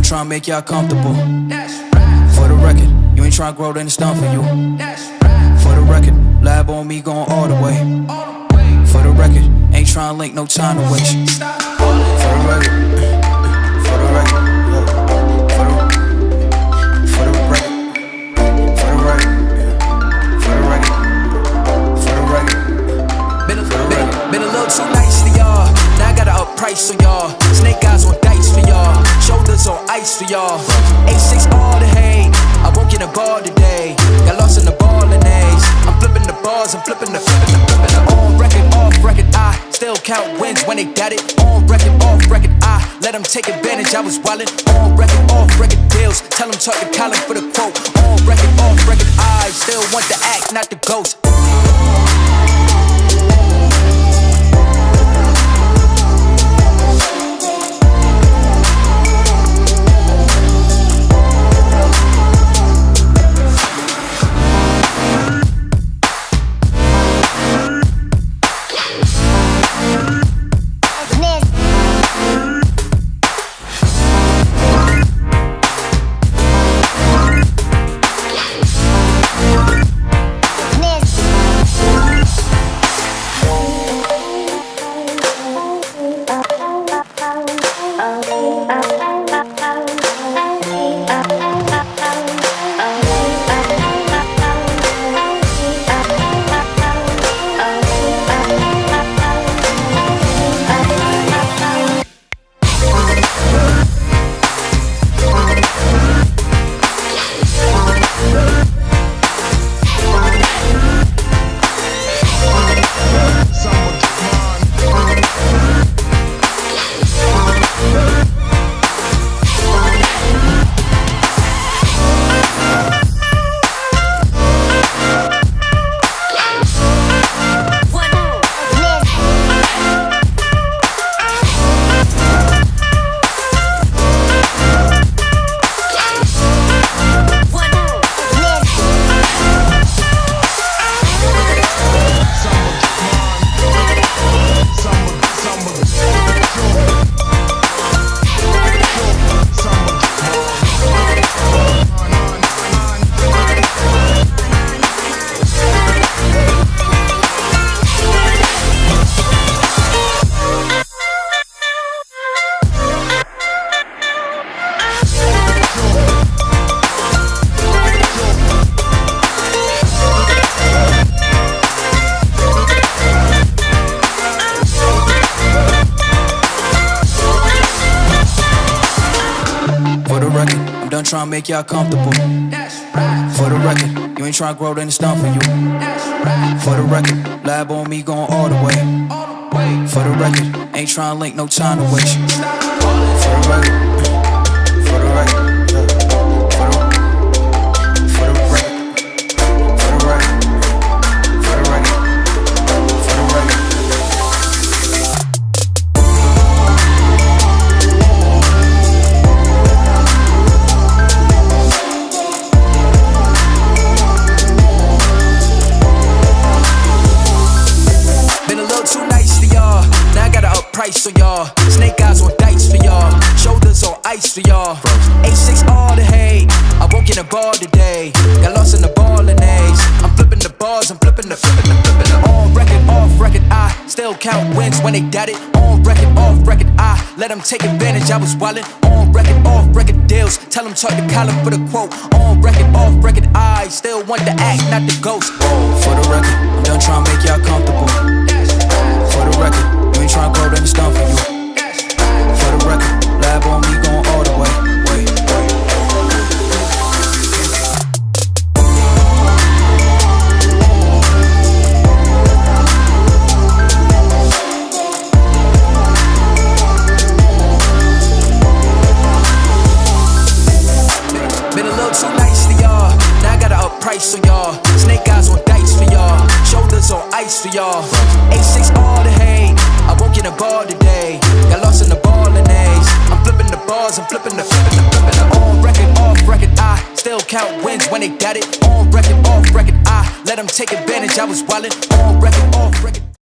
tryna make y'all comfortable. For the record, you ain't tryna grow, then it's done for you. For the record, lab on me going all the way. For the record, ain't tryna link, no time to waste. For the record, for the record, for the record, for the record, for the record. Been a little too nice to y'all. Now I gotta up price on y'all. Snake eyes on dice for y'all. Shoulders on ice for y'all. A6 all the hate. I won't get a ball today. Got lost in the ball and A's. I'm flipping the bars, I'm flipping the on record, off record. I still count wins when they got it. On record, off record. I let them take advantage. I was wildin'. On record, off record deals. Tell them talk to Colin for the quote. On record, off record. I still want the act, not the ghost. Tryna make y'all comfortable. For the record, you ain't tryna grow, then it's done for you. For the record, lab on me going all the way. For the record, ain't tryna link, no time to waste. For the record, for the record, for the record, for the record, for the record, for the record. Price on y'all. y'all. Snake eyes on dice for y'all. Shoulders on ice for y'all. A6 all the hate. I won't get a ball today. Got lost in the ball and A's. I'm flipping the bars, I'm flipping the. On record, off record, I still count wins when they doubt it. On record, off record, I let them take advantage. I was wildin'. On record, off record deals. Tell them talk to Colin for the quote. On record, off record, I still want the act, not the ghost. For the record, I'm done trying to make y'all comfortable. For the record, you ain't trying to go, then it's done for you. For the record, lab on me going all the way. Price on y'all, snake eyes on dice for y'all, shoulders on ice for y'all. A6 all the hate, I won't get a ball today. Got lost in the ball and A's. I'm flipping the bars, I'm flipping the. On record, off record, I still count wins when they doubt it. On record, off record, I let them take advantage. I was wildin'. On record, off record.